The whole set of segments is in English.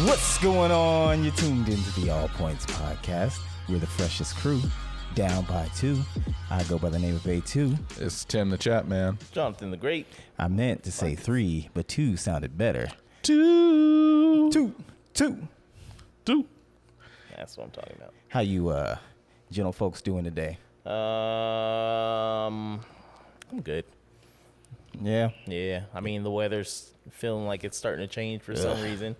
What's going on? You're tuned into the All Points Podcast. We're the freshest crew, down by 2. I go by the name of A2. It's Tim the Chat Man. Jonathan the Great. I meant to say 3, but 2 sounded better. 2. That's what I'm talking about. How you gentle folks doing today? I'm good. Yeah. Yeah, I mean the weather's feeling like it's starting to change for some reason,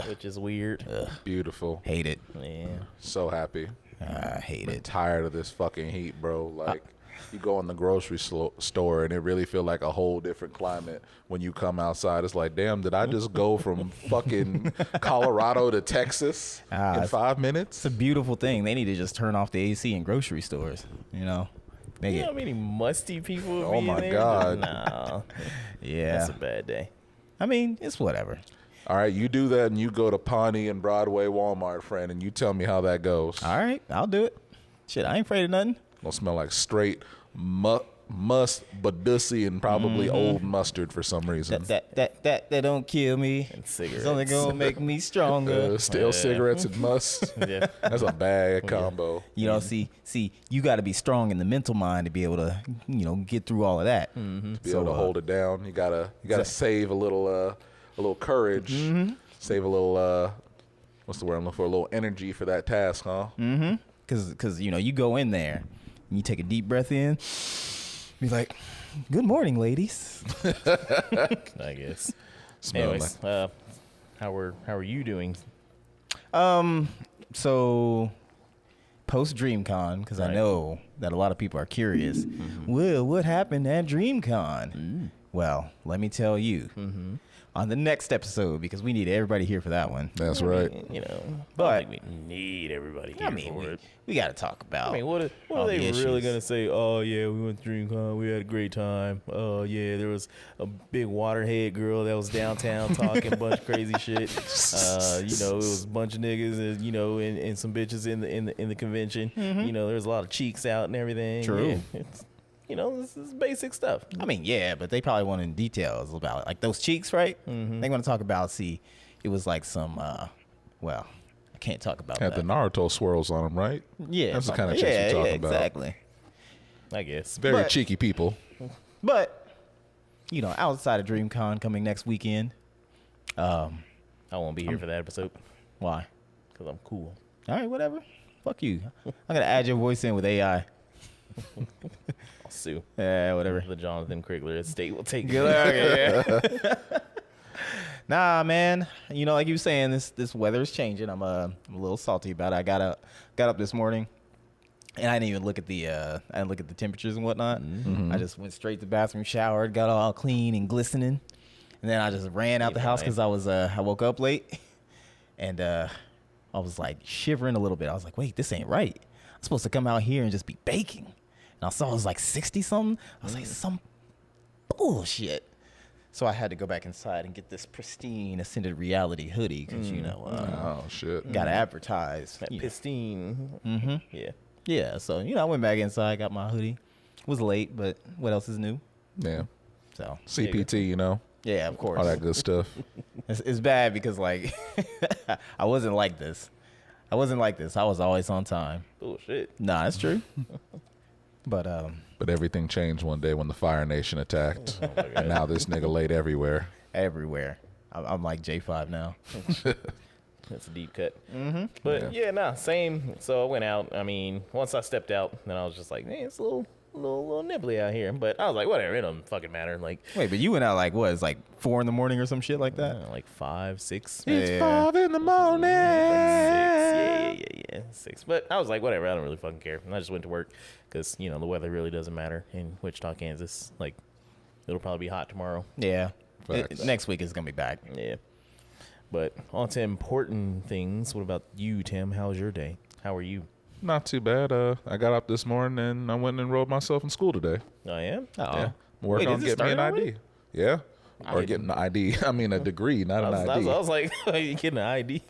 which is weird. Beautiful. Hate it. Yeah. So happy. I hate it. Tired of this fucking heat, bro. Like, you go in the grocery store and it really feel like a whole different climate when you come outside. It's like, damn, did I just go from fucking Colorado to Texas in 5 minutes? It's a beautiful thing. They need to just turn off the AC in grocery stores, you know? Make You it. know how many musty people would Oh be my in there? God. No. Yeah. That's a bad day. I mean, it's whatever. All right, you do that and you go to Pawnee and Broadway Walmart, friend, and you tell me how that goes. All right, I'll do it. Shit, I ain't afraid of nothing. It'll smell like straight badussy and probably old mustard for some reason. That don't kill me. And cigarettes. It's only gonna make me stronger. Still cigarettes and must. Yeah. That's a bad combo. You know, see, you got to be strong in the mental mind to be able to, get through all of that. To be able to hold it down, you gotta save a little courage, save a little what's the word I'm looking for? A little energy for that task, huh? Because you go in there, and you take a deep breath in, be like, "Good morning, ladies." I guess. Smell Anyways, how are you doing? So post Dreamcon, because I Right. know that a lot of people are curious. Well, what happened at Dreamcon? Well, let me tell you. On the next episode, because we need everybody here for that one. That's right. But- I don't think we need everybody here for it. we got to talk about. I mean, what all are they the really issues. gonna say? Oh yeah, we went to Dreamcon, we had a great time. Oh yeah, there was a big waterhead girl that was downtown talking a bunch of crazy shit. It was a bunch of niggas, and some bitches in the convention. There's a lot of cheeks out and everything. True. Yeah, this is basic stuff. I mean, yeah, but they probably wanted details about like those cheeks, right? They want to talk about. See, it was like some. Well, I can't talk about Had that. the Naruto swirls on them, right? Yeah, That's the kind of yeah, chicks we're talking about. exactly. I guess. Very But- cheeky people. But outside of DreamCon coming next weekend, I won't be here for that episode why? because I'm cool. All right, whatever. Fuck you. I'm gonna add your voice in with AI. I'll sue. Yeah, whatever. The Jonathan Krigler estate will take Good luck, yeah. Nah, man. Like you were saying, this weather is changing. I'm a little salty about it. I got up this morning, and I didn't even look at the temperatures and whatnot. I just went straight to the bathroom, showered, got all clean and glistening, and then I just ran out the house because I woke up late, and I was like shivering a little bit. I was like, wait, this ain't right. I'm supposed to come out here and just be baking. And I saw it was like 60 something. I was like, some bullshit. So I had to go back inside and get this pristine Ascended Reality hoodie because Oh shit. gotta advertise. that you know. pristine. Yeah. Yeah, so I went back inside, got my hoodie. Was late, but what else is new? Yeah. So CPT, yeah, of course. all that good stuff. It's bad because like I wasn't like this. I was always on time. Bullshit. Nah, that's true. But But everything changed one day when the Fire Nation attacked. And now this nigga laid everywhere. everywhere. I'm like J5 now. That's a deep cut. But same. So I went out. I mean, once I stepped out, then I was just like, man, it's a little nibbly out here. But I was like, whatever, it don't fucking matter. Like, Wait, but you went out like what? It's like 4 a.m. or some shit like that. like 5, 6. It's Yeah. 5 in the morning. Yeah, 6. But I was like, whatever, I don't really fucking care. And I just went to work because, the weather really doesn't matter in Wichita, Kansas. Like, it'll probably be hot tomorrow. Yeah. Facts. Next week is gonna be back. Yeah. But on to important things. What about you, Tim? How's your day? How are you? Not too bad. I got up this morning and I went and enrolled myself in school today. I am. Oh. Yeah. I'm working Wait, on is it getting me an started ID. already? Yeah. Or getting an ID. I mean, a degree, not an I ID. was like, you getting an ID?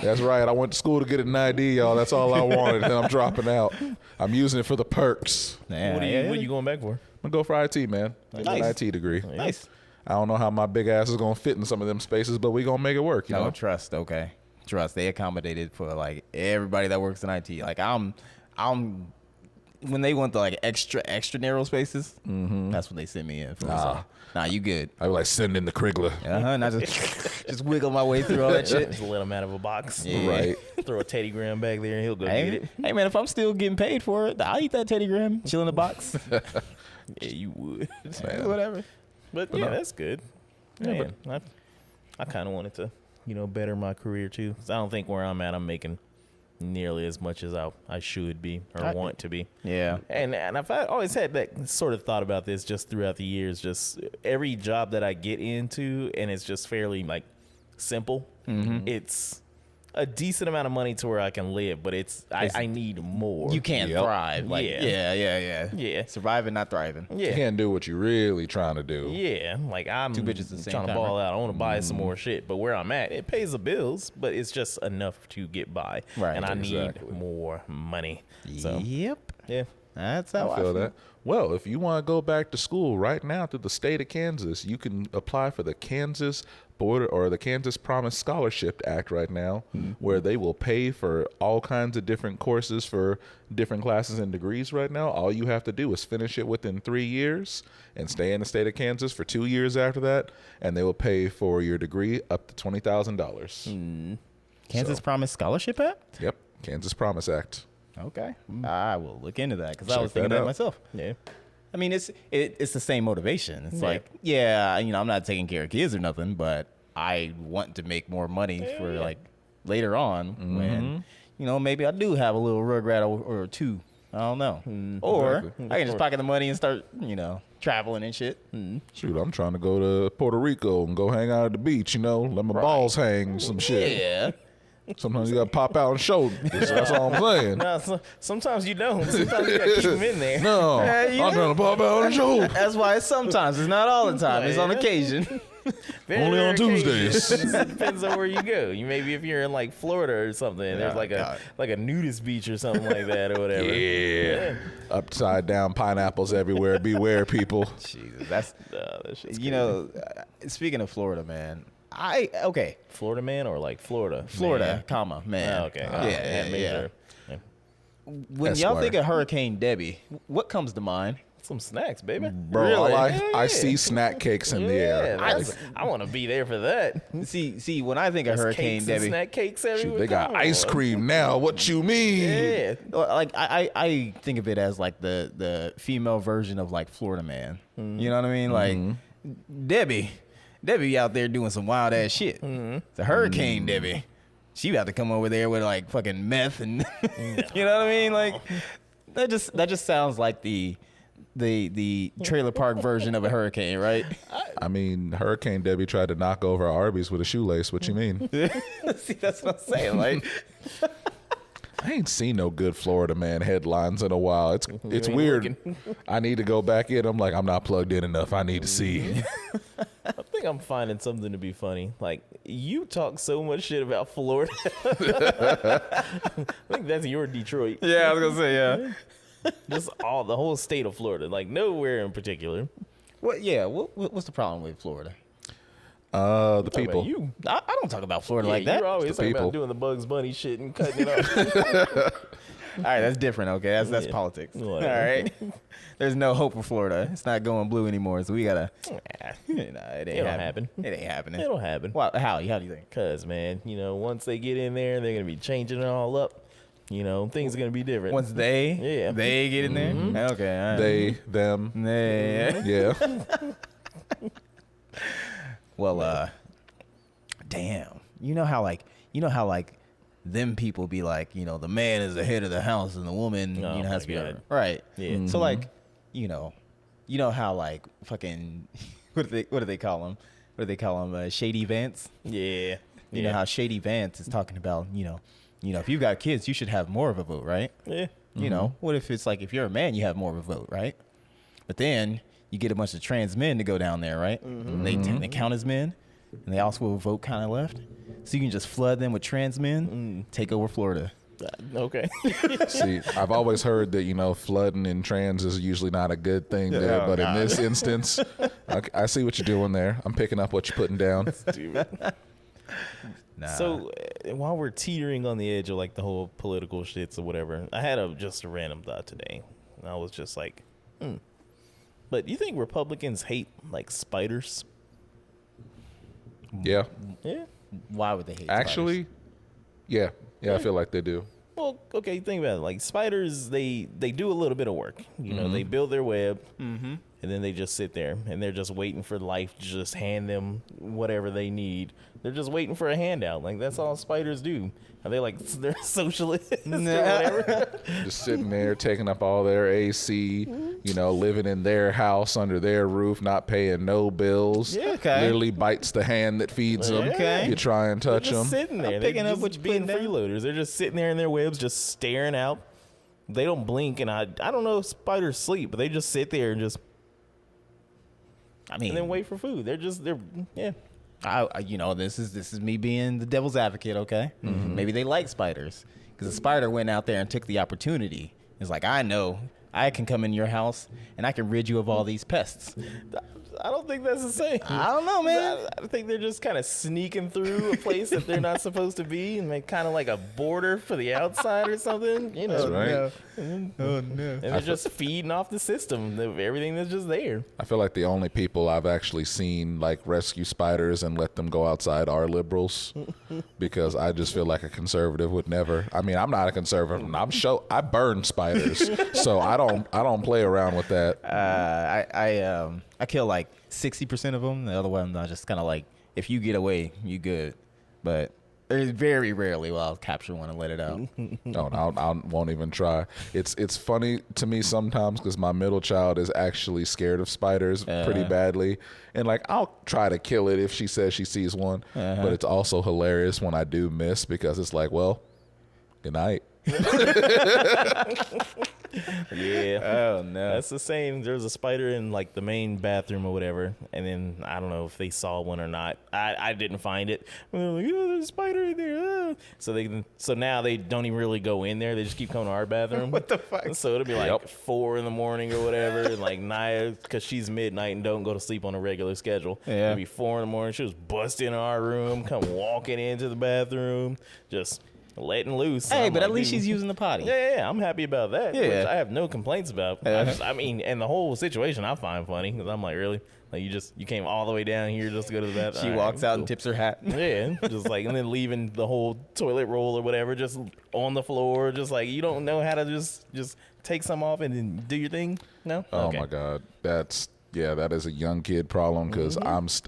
That's right. I went to school to get an ID, y'all. That's all I wanted. And I'm dropping out. I'm using it for the perks. Yeah, What are you going back for? I'm going to go for IT, man. I get an Nice. IT degree. Nice. I don't know how my big ass is going to fit in some of them spaces, but we going to make it work, you No know? trust. Okay. Trust, they accommodated for like everybody that works in IT. Like I'm when they want the like extra narrow spaces, that's when they send me in. For nah, you good? I would like send in the Krigler. Not just wiggle my way through all that shit. Just let him out of a box. Yeah. Right. Throw a Teddy Graham back there and he'll go get it. Hey man, if I'm still getting paid for it, I'll eat that Teddy Graham, chill in the box. Yeah, you would. Whatever. But yeah, that's good. Yeah, but I kind of wanted to, better my career too. 'Cause I don't think where I'm at, I'm making nearly as much as I should be or want to be. Yeah. And I've always had that sort of thought about this just throughout the years. Just every job that I get into, and it's just fairly like simple. It's a decent amount of money to where I can live, but I need more. You can't thrive. Like, Yeah. yeah. Surviving, not thriving. You can't do what you're really trying to do. Yeah, like I'm Two bitches at the same trying to time, ball out. I want to buy some more shit, but where I'm at, it pays the bills, but it's just enough to get by. Right, and I exactly. need more money. So Yep. yeah, That's how I feel that. Well, if you want to go back to school right now through the state of Kansas, you can apply for the Kansas Border or the Kansas Promise Scholarship Act right now, where they will pay for all kinds of different courses for different classes and degrees right now. All you have to do is finish it within 3 years and stay in the state of Kansas for 2 years after that, and they will pay for your degree up to $20,000. Kansas Promise Scholarship Act? Yep, Kansas Promise Act. Okay. I will look into that because I Check was thinking that that out. myself. yeah. I mean, it's the same motivation. It's Yeah. like, I'm not taking care of kids or nothing, but I want to make more money for like later on when, maybe I do have a little rugrat or two. I don't know. Or Exactly. I can just pocket the money and start, traveling and shit. Shoot, I'm trying to go to Puerto Rico and go hang out at the beach, let my balls hang, some shit. Yeah. Sometimes you got to pop out and show. That's all I'm saying. No, sometimes you don't. Sometimes you gotta keep them in there. No, I'm trying to pop out and show. That's why it's sometimes. It's not all the time. It's on occasion. Very Only rare on occasions. Tuesdays. It depends on where you go. Maybe if you're in like Florida or something, and there's God. like a nudist beach or something like that or whatever. Yeah. Upside down pineapples everywhere. Beware, people. Jesus, that's That shit's speaking of Florida, man. Florida man or like Florida? Florida, man. Oh, okay. Yeah. Sure. Yeah. When y'all Esquire. think of Hurricane Debbie, what comes to mind? Some snacks, baby. Bro, Really? I see snack cakes in the air. Yeah, Like, I want to be there for that. See, when I think of There's Hurricane cakes and Debbie, snack cakes shoot, everywhere. they got Come ice on. cream now. What you mean? Yeah. like I think of it as like the female version of like Florida Man. You know what I mean? Like Debbie out there doing some wild ass shit. It's a Hurricane Debbie. She about to come over there with like fucking meth and you know what I mean? Like that just sounds like the trailer park version of a hurricane, right? I mean, Hurricane Debbie tried to knock over Arby's with a shoelace. What you mean? See, that's what I'm saying. Like, I ain't seen no good Florida man headlines in a while. It's ain't weird. looking. I need to go back in. I'm like, I'm not plugged in enough. I need to see. I think I'm finding something to be funny. Like, you talk so much shit about Florida. I think that's your Detroit. yeah, I was gonna say yeah. Just the whole state of Florida. Like, nowhere in particular. What's the problem with Florida? The Talk about people. you. I don't talk about Florida Yeah, like that. You're always the talking people. about doing the Bugs Bunny shit and cutting it off. All right, that's different. Okay, that's Yeah. politics. Whatever. All right, there's no hope for Florida. It's not going blue anymore, so we gotta. Nah, It ain't It'll happen. It ain't happening. It'll happen. How do you think? Cause man, once they get in there, they're gonna be changing it all up. Things are gonna be different. Once they get in there, okay, all right. They, them. They. Yeah. Well, damn. You know how them people be like, the man is the head of the house and the woman, Oh, has my to be God. right. Yeah. So like, you know how like fucking what do they call them? What do they call them? Shady Vance. Yeah. You know how Shady Vance is talking about, if you've got kids, you should have more of a vote, right? Yeah. You know, what if it's like if you're a man, you have more of a vote, right? But then you get a bunch of trans men to go down there, right? And they count as men, and they also will vote kind of left. So you can just flood them with trans men, take over Florida. Okay. See, I've always heard that, flooding and trans is usually not a good thing there. Oh, But God. in this instance, I see what you're doing there. I'm picking up what you're putting down. Nah. So while we're teetering on the edge of like the whole political shits or whatever, I had just a random thought today. And I was just like, But you think Republicans hate like spiders? Yeah. Yeah. Why would they hate Actually, spiders? yeah, I feel like they do. Well, okay, think about it. Like spiders, they do a little bit of work. You know, they build their web, and then they just sit there, and they're just waiting for life to just hand them whatever they need. They're just waiting for a handout. Like that's all spiders do. Are they like they're socialists or whatever? Just sitting there, taking up all their AC, you know, living in their house under their roof, not paying no bills. Yeah, okay. Literally bites the hand that feeds them. Okay. You try and touch They're just them. sitting there. I'm They're picking up just what you're being putting down. freeloaders. They're just sitting there in their webs, just staring out. They don't blink, and I don't know if spiders sleep, but they just sit there and just I mean, and then wait for food. They're yeah. you know, this is me being the devil's advocate, okay? Maybe they like spiders because the spider went out there and took the opportunity. It's like, I know I can come in your house and I can rid you of all these pests. I don't think that's the same. I don't know, man. I think they're just kind of sneaking through a place that they're not supposed to be and make kind of like a border for the outside or something. You know, That's right. Oh, no. and they're just feeding off the system, everything that's just there. I feel like the only people I've actually seen like rescue spiders and let them go outside are liberals, because I just feel like a conservative would never. I mean, I'm not a conservative. I burn spiders, so I don't play around with that. I kill like 60% of them. The other one, I just kind of like, if you get away, you good. But very rarely will I'll capture one and let it out. No, I won't even try. It's funny to me sometimes because my middle child is actually scared of spiders pretty badly, and like I'll try to kill it if she says she sees one, but it's also hilarious when I do miss, because it's like, well, good night. Yeah. Oh, no. That's the same. There's a spider in like the main bathroom or whatever, and then I don't know if they saw one or not. I didn't find it. And they're like, oh, there's a spider in there. Ah. So now they don't even really go in there. They just keep coming to our bathroom. What the fuck? So it'll be like 4 in the morning or whatever, and like Naya, because she's midnight and don't go to sleep on a regular schedule. Yeah. It'll be 4 in the morning. She'll just bust into our room, come walking into the bathroom, just letting loose. Hey, I'm but like, at least dude, she's using the potty. yeah, I'm happy about that. Yeah. Which I have no complaints about. I mean, and the whole situation I find funny, because I'm like, really? Like you came all the way down here just to go to the bathroom? She All walks right, out cool. and tips her hat. Yeah, just like, and then leaving the whole toilet roll or whatever just on the floor, just like you don't know how to just take some off and then do your thing. No. Oh Okay. my God, that is a young kid problem, because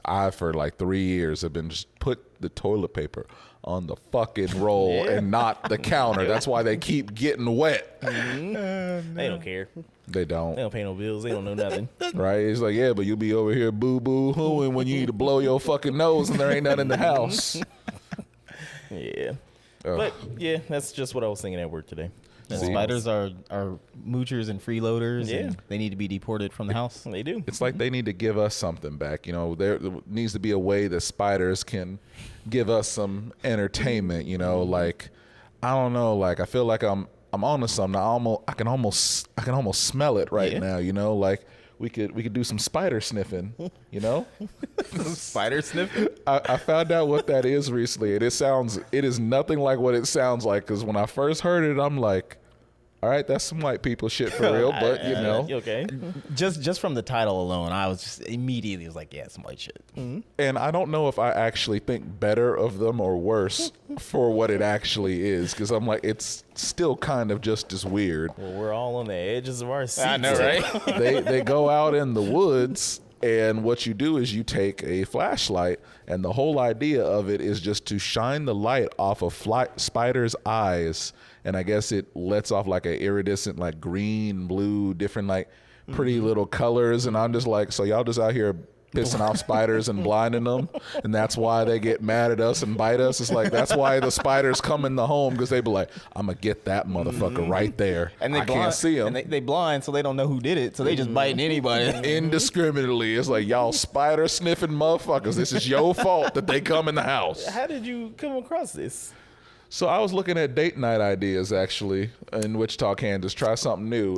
I for like 3 years have been just put the toilet paper on the fucking roll and not the counter. That's why they keep getting wet. They don't care. They don't. They don't pay no bills. They don't know nothing. Right? It's like, yeah, but you'll be over here boo-boo-hooing when you need to blow your fucking nose and there ain't nothing in the house. Yeah. Ugh. But yeah, that's just what I was thinking at work today. And spiders are moochers and freeloaders. Yeah. And they need to be deported from the house. They do. It's like they need to give us something back. You know, there needs to be a way that spiders can give us some entertainment, you know, like, I don't know, like I feel like I'm onto something. I can almost smell it right now, you know, like we could do some spider sniffing, you know? Spider sniffing? I found out what that is recently, and it is nothing like what it sounds like, because when I first heard it, I'm like, all right, that's some white people shit for real, but you know. You okay? Just from the title alone, I was just immediately was like, yeah, some white shit. And I don't know if I actually think better of them or worse for what it actually is, because I'm like, it's still kind of just as weird. Well, we're all on the edges of our seats. I know, right? They go out in the woods, and what you do is you take a flashlight, and the whole idea of it is just to shine the light off a spider's eyes, and I guess it lets off like a iridescent, like green, blue, different like pretty little colors, and I'm just like, so y'all just out here pissing off spiders and blinding them, and that's why they get mad at us and bite us. It's like, that's why the spiders come in the home, because they be like, I'm gonna get that motherfucker right there, And they I can't see him. And they blind, so they don't know who did it. So they just biting anybody. Indiscriminately. It's like, y'all spider sniffing motherfuckers, this is your fault that they come in the house. How did you come across this? So I was looking at date night ideas, actually, in Wichita, Kansas. Try something new.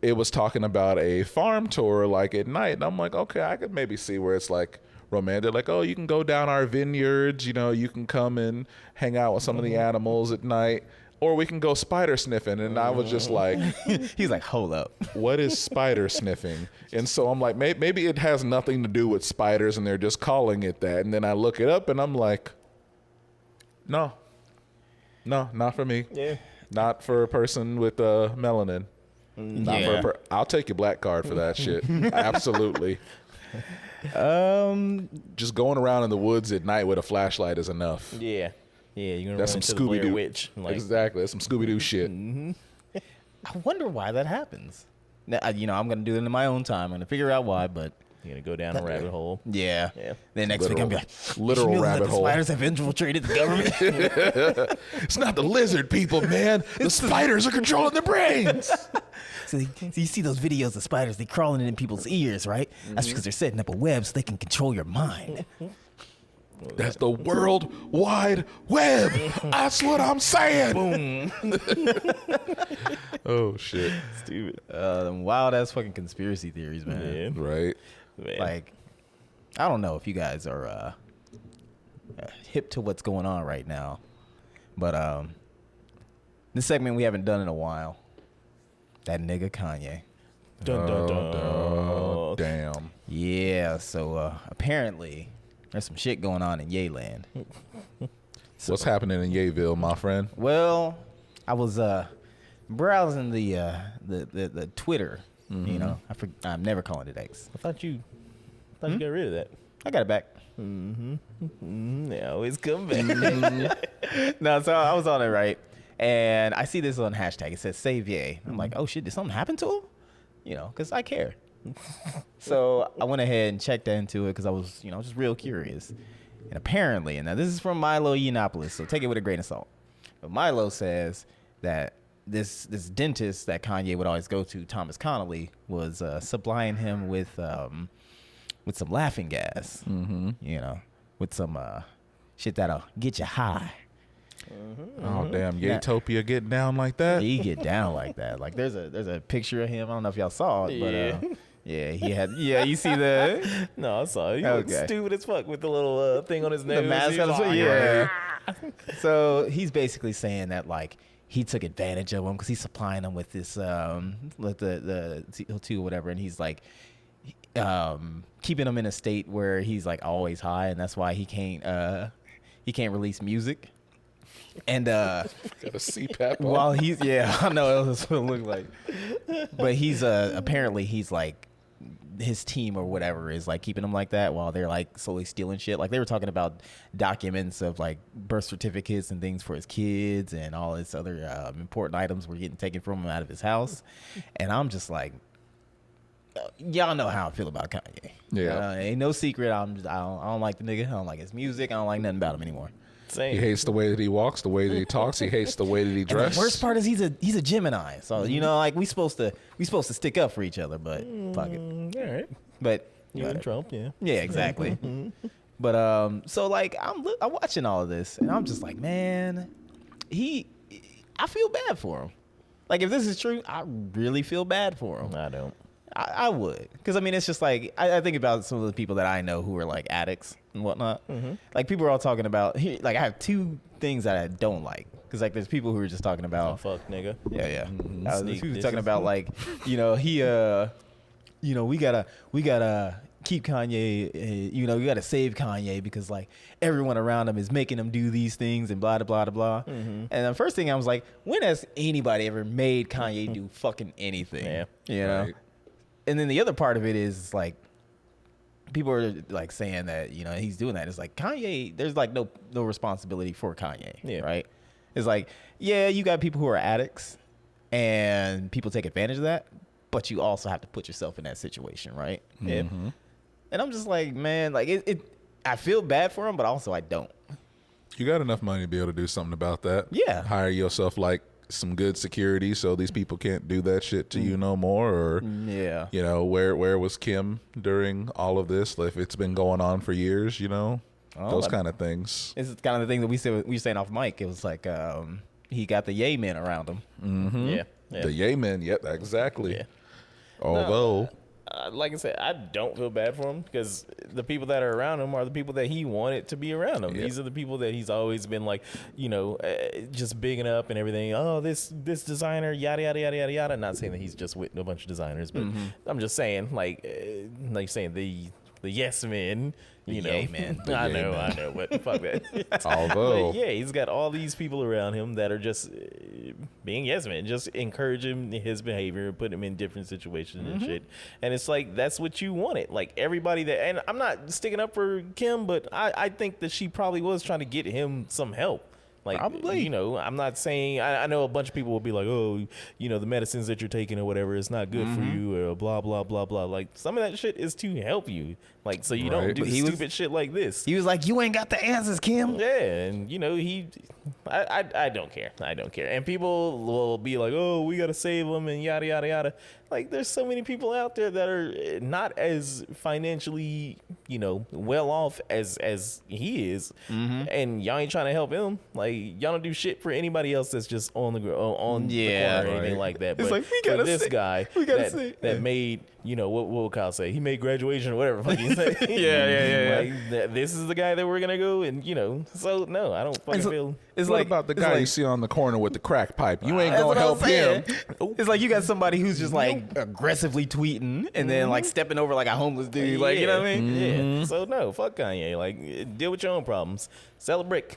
It was talking about a farm tour like at night, and I'm like, okay, I could maybe see where it's like romantic. Like, oh, you can go down our vineyards. You know, you can come and hang out with some of the animals at night. Or we can go spider sniffing. And I was just like, he's like, hold up. what is spider sniffing? And so I'm like, maybe it has nothing to do with spiders and they're just calling it that. And then I look it up and I'm like, no, not for me. Yeah. Not for a person with melanin. Not for I'll take your black card for that shit. Absolutely. Just going around in the woods at night with a flashlight is enough. Yeah. Yeah, you're gonna That's run some into the Blair Scooby-Doo. Witch. Like, Exactly. That's some Scooby-Doo shit. I wonder why that happens. Now, you know, I'm gonna do it in my own time. I'm gonna figure out why, but you're gonna go down a rabbit hole. yeah. Yeah. Then next week I'm gonna be like, Literal "Did you know rabbit that hole." The spiders have infiltrated the government. It's not the lizard people, man. The spiders are controlling the brains. So you see those videos of spiders, they crawling in people's ears, right? That's because they're setting up a web so they can control your mind. That's the World Wide Web. That's what I'm saying. Boom. Oh, shit. Stupid. Wild ass fucking conspiracy theories, man. Yeah. Right. Man. Like, I don't know if you guys are hip to what's going on right now, but this segment we haven't done in a while. That nigga Kanye. Dun, dun, dun. Oh, damn. Yeah, so apparently there's some shit going on in Ye-land. What's happening in Yayville, my friend? Well, I was browsing the Twitter. You know, I'm never calling it X. I thought you got rid of that. I got it back. They always come back. No, so I was on it, right? And I see this on hashtag. It says save Ye. I'm like, oh shit, did something happen to him? You know, because I care. So I went ahead and checked into it because I was, you know, just real curious. And apparently, and now this is from Milo Yiannopoulos, so take it with a grain of salt. But Milo says that this dentist that Kanye would always go to, Thomas Connolly, was supplying him with some laughing gas. You know, with some shit that'll get you high. Oh, damn. Yaytopia getting down like that? He get down like that. Like there's a picture of him. I don't know if y'all saw it, but yeah, he had. Yeah, you see the No, I saw it. He looked stupid as fuck with the little thing on his nose. the mask. He was like, Yeah. So he's basically saying that like he took advantage of him because he's supplying him with this with the CO2 or whatever, and he's like keeping him in a state where he's like always high, and that's why he can't release music. And Got a CPAP on. while he's I know that's what it looked like. But he's apparently he's like his team or whatever is like keeping him like that while they're like slowly stealing shit. Like they were talking about documents of like birth certificates and things for his kids and all his other important items were getting taken from him out of his house. And I'm just like, y'all know how I feel about Kanye. Yeah. Ain't no secret. I don't like the nigga. I don't like his music. I don't like nothing about him anymore. Same. He hates the way that he walks, the way that he talks. He hates the way that he And dresses. the worst part is he's a Gemini, so you know, like we supposed to stick up for each other, but fuck it. All right. But You and Trump, yeah. yeah, exactly. But so like I'm watching all of this, and I'm just like, man, I feel bad for him. Like if this is true, I really feel bad for him. I don't. I would, because I mean, it's just like I think about some of the people that I know who are like addicts and whatnot. Like people are all talking about like I have two things that I don't like, because like there's people who are just talking Oh, about fuck, nigga. yeah. Sneak He was dishes. talking about like we gotta keep Kanye, we gotta save Kanye because like everyone around him is making him do these things and blah blah blah blah. And the first thing I was like, when has anybody ever made Kanye do fucking anything? Yeah. You know. Right. And then the other part of it is like people are like saying that he's doing that. It's like Kanye, there's like no responsibility for Kanye, Yeah. right? It's like, yeah, you got people who are addicts and people take advantage of that, but you also have to put yourself in that situation, right? Yeah. And I'm just like, man, like I feel bad for him, but also I don't. You got enough money to be able to do something about that. Yeah. Hire yourself like some good security so these people can't do that shit to you no more. Or Yeah. where was Kim during all of this? If it's been going on for years, those kind of things. This is kind of the thing that we were saying off mic. It was like he got the yay men around him. Yeah. The yay men, yep, exactly. Yeah. Although like I said, I don't feel bad for him because the people that are around him are the people that he wanted to be around him. Yep. These are the people that he's always been like, just bigging up and everything. Oh, this designer, yada yada yada yada yada. Not saying that he's just with a bunch of designers, but I'm just saying like saying the yes men. Yay man. I know, but fuck that. Although, But yeah, he's got all these people around him that are just being yes men, just encouraging his behavior, putting him in different situations and shit. And it's like, that's what you wanted. Like everybody that, and I'm not sticking up for Kim, but I think that she probably was trying to get him some help. Like, Probably. I'm not saying, I know a bunch of people will be like, oh, the medicines that you're taking or whatever, it's not good for you or blah, blah, blah, blah. Like, some of that shit is to help you. Like, so you don't Right. do He was- stupid shit like this. He was like, you ain't got the answers, Kim. Yeah, and I don't care. I don't care. And people will be like, oh, we gotta save him and yada yada yada. Like, there's so many people out there that are not as financially, well off as he is, and y'all ain't trying to help him. Like, y'all don't do shit for anybody else that's just on the corner Yeah, or anything right. like that. It's But like, we for gotta this say- guy we gotta say- that made, what would Kyle say? He made graduation or whatever. Fuck you say. Yeah. Like, this is the guy that we're gonna go and so no, I don't fucking feel. It's what like about the it's guy like- you see on the corner with the crack pipe? You ain't That's gonna what help I'm saying. him. It's like you got somebody who's just like aggressively tweeting and then like stepping over like a homeless dude. Like, you know what I mean? Yeah. So no, fuck Kanye. Like, deal with your own problems. Sell a brick.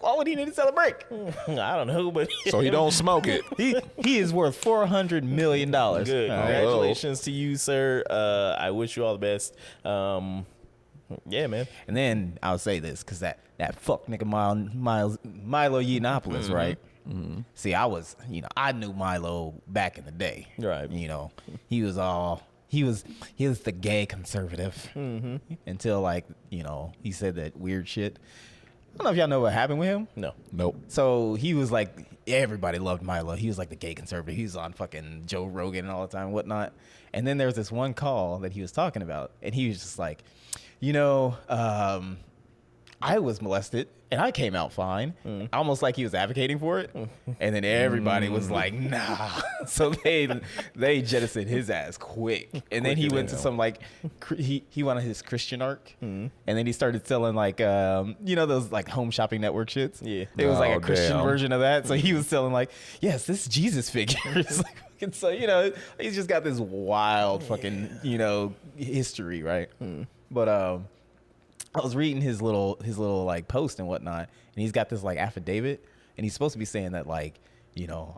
Why would he need to sell a brick? I don't know, but So he don't smoke it. He is worth $400 million. good. All right. Congratulations to you, sir. I wish you all the best. Yeah, man. And then I'll say this because that fuck nigga Milo Yiannopoulos, right? See, I knew Milo back in the day. Right. He was the gay conservative until like, he said that weird shit. I don't know if y'all know what happened with him. No. Nope. So he was like, everybody loved Milo. He was like the gay conservative. He was on fucking Joe Rogan and all the time and whatnot. And then there was this one call that he was talking about. And he was just like, I was molested and I came out fine. Almost like he was advocating for it. And then everybody was like, nah. So they jettisoned his ass quick. And then he went to some like, he went on his Christian arc. And then he started selling like, those like home shopping network shits. Yeah. It was like Oh, a Christian damn. version of that. So he was selling like, yes, this Jesus figure. It's like, fucking, so, he's just got this wild fucking, history, right? But, I was reading his little like post and whatnot, and he's got this like affidavit, and he's supposed to be saying that like,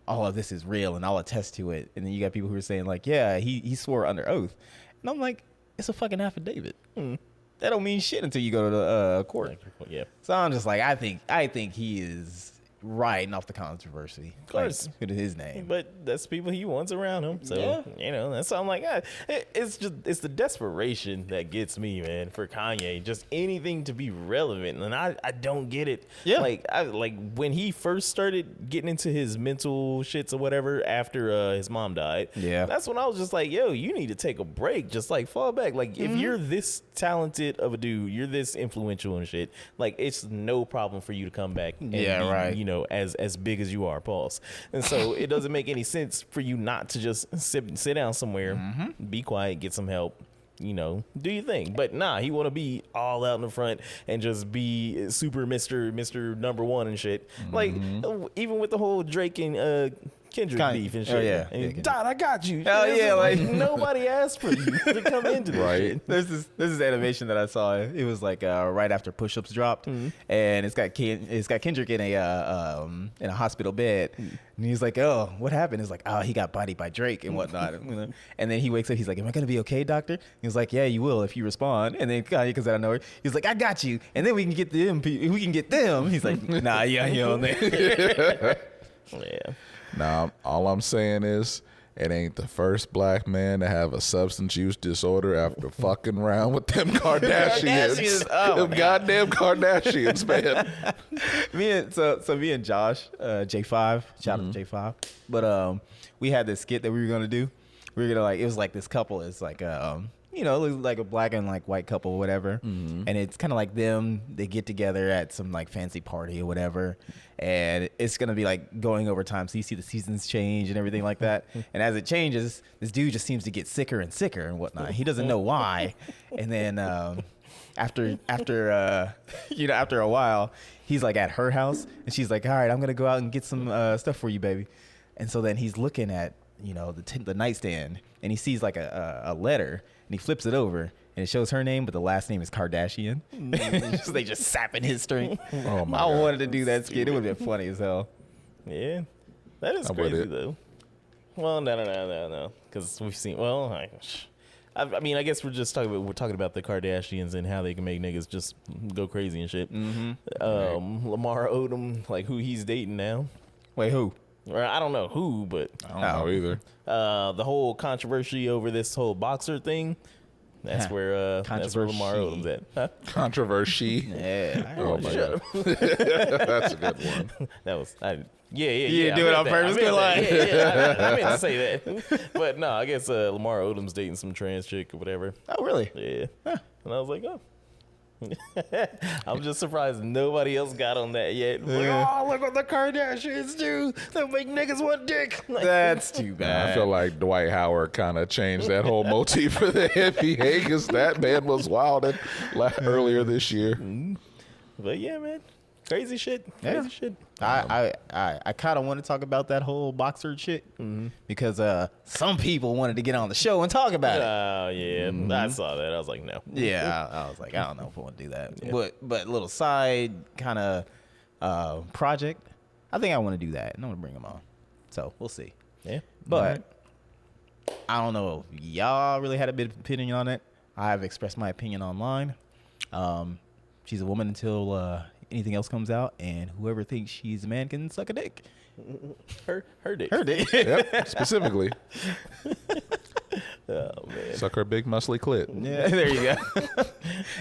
all of this is real and I'll attest to it. And then you got people who are saying like, yeah, he swore under oath. And I'm like, it's a fucking affidavit. That don't mean shit until you go to the court. Yeah. So I'm just like, I think he is riding off the controversy. Of course. Like, look at his name. But that's people he wants around him. So, that's why I'm like, it's the desperation that gets me, man, for Kanye. Just anything to be relevant. And I don't get it. Yeah. Like when he first started getting into his mental shits or whatever after his mom died. Yeah. That's when I was just like, yo, you need to take a break. Just like fall back. Like if you're this talented of a dude, you're this influential and shit, like it's no problem for you to come back and be, right. as big as you are, pause. And so it doesn't make any sense for you not to just sit down somewhere, be quiet, get some help, do your thing. But nah, he want to be all out in the front and just be super Mr. Number One and shit. Like even with the whole Drake and Kendrick beef and shit. Oh, yeah. And Dot, I got you. Hell It's yeah, like like- nobody asked for you to come into this Right. shit. There's this animation that I saw. It was like right after Push-Ups dropped, and it's got Kendrick in a hospital bed, and he's like, "Oh, what happened?" It's like, "Oh, he got bodied by Drake and whatnot." And then he wakes up. He's like, "Am I gonna be okay, doctor?" He's like, "Yeah, you will if you respond." And then Kanye comes out of nowhere. He's like, "I got you," and then we can get them. We can get them. He's like, "Nah, yeah, you on there." Yeah. Now, all I'm saying is, it ain't the first black man to have a substance use disorder after fucking around with them Kardashians. Kardashians, oh, them my goddamn Kardashians, man. me and Josh, J5, shout out to J5. But we had this skit that we were gonna do. We were gonna it was like this couple is like you know, like a black and like white couple or whatever. And it's kind of like them, they get together at some like fancy party or whatever. And it's going to be like going over time. So you see the seasons change and everything like that. And as it changes, this dude just seems to get sicker and sicker and whatnot. He doesn't know why. And then after you know, after a while, he's like at her house and she's like, all right, I'm going to go out and get some stuff for you, baby. And so then he's looking at, you know, the nightstand and he sees like a letter and he flips it over and it shows her name, but the last name is Kardashian. They just sapping his string. Oh my I God. wanted to do that skit. It would have been funny as hell. Yeah, that is I'm with crazy it. though. Well, no, because we've seen. Well, I mean, I guess we're talking about the Kardashians and how they can make niggas just go crazy and shit. Lamar Odom, like who he's dating now. Wait, who? Or I don't know who, but I don't know either. the whole controversy over this whole boxer thing. That's where Lamar Odom's at. Huh? Controversy. Yeah. Oh my Shut God. That's a good one. That was You I do it meant on that. purpose, I meant good that. I meant to say that, but no, I guess Lamar Odom's dating some trans chick or whatever. Oh, really? Yeah, and I was like, oh. I'm just surprised nobody else got on that yet. Like, oh, look what the Kardashians do. They'll make niggas want dick. Like, That's too bad. I feel like Dwight Howard kind of changed that whole motif for the NBA because that man was wild earlier this year. but yeah, man, crazy shit. Crazy shit. I kind of want to talk about that whole boxer shit because some people wanted to get on the show and talk about it. Oh yeah, I saw that. I was like, no. Yeah, I was like, I don't know if I want to do that. But little side kind of project, I think I want to do that, and I'm gonna bring them on. So we'll see. Yeah, But I don't know if y'all really had a bit of opinion on it. I've expressed my opinion online. She's a woman until anything else comes out, and whoever thinks she's a man can suck a dick. her dick. Her dick. Yep, specifically. Oh man. Suck her big muscly clit. Yeah, there you go.